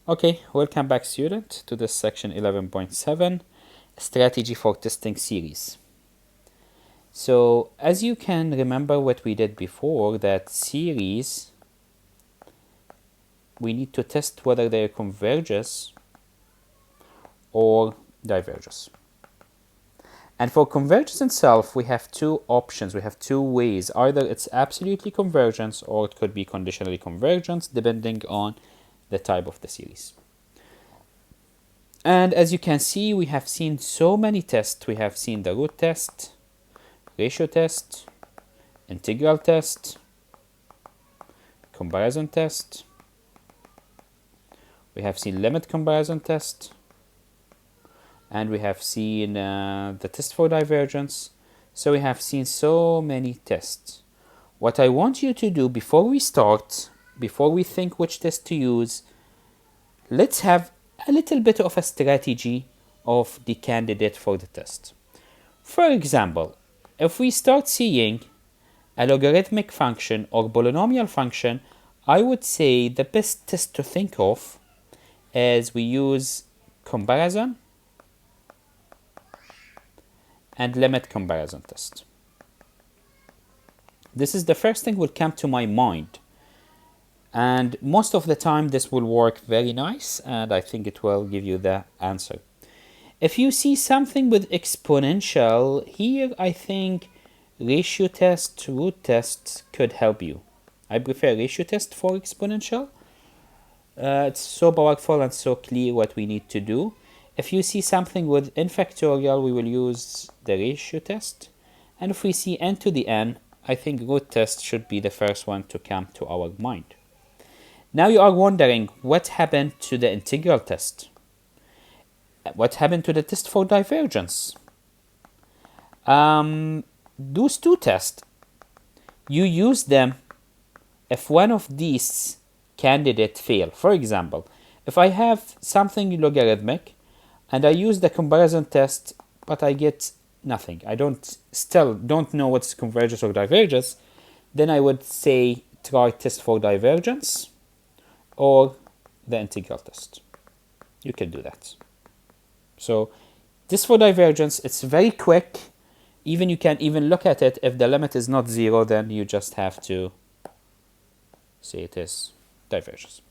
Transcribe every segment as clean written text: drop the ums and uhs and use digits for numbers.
Okay, welcome back student to this section 11.7, strategy for testing series. So as you can remember what we did before, that series, we need to test whether they converges or diverges. And for convergence itself, we have two options, we have two ways. Either it's absolutely convergence or it could be conditionally convergence, depending on the type of the series. And as you can see, we have seen so many tests. We have seen the root test, ratio test, integral test, comparison test. We have seen limit comparison test. And we have seen the test for divergence. So we have seen so many tests. What I want you to do before we start, before we think which test to use, let's have a little bit of a strategy of the candidate for the test. For example, if we start seeing a logarithmic function or polynomial function, I would say the best test to think of is we use comparison and limit comparison test. This is the first thing will come to my mind. And most of the time this will work very nice, and I think it will give you the answer. If you see something with exponential, here I think ratio test, root test could help you. I prefer ratio test for exponential. It's so powerful and so clear what we need to do. If you see something with n factorial, we will use the ratio test. And if we see n to the n, I think root test should be the first one to come to our mind. Now you are wondering what happened to the integral test? What happened to the test for divergence? Those two tests, you use them if one of these candidates fail. For example, if I have something logarithmic and I use the comparison test, but I get nothing, I still don't know what's convergence or divergence, then I would say try test for divergence or the integral test. You can do that. So this for divergence, it's very quick. Even you can even look at it. If the limit is not 0, then you just have to say it is divergence.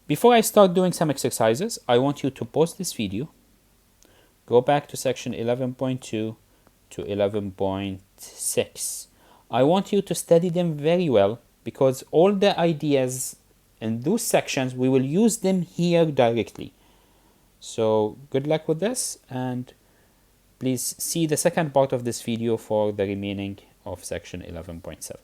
Before I start doing some exercises, I want you to pause this video, go back to section 11.2 to 11.6. I want you to study them very well, because all the ideas in those sections, we will use them here directly. So good luck with this, and please see the second part of this video for the remaining of section 11.7.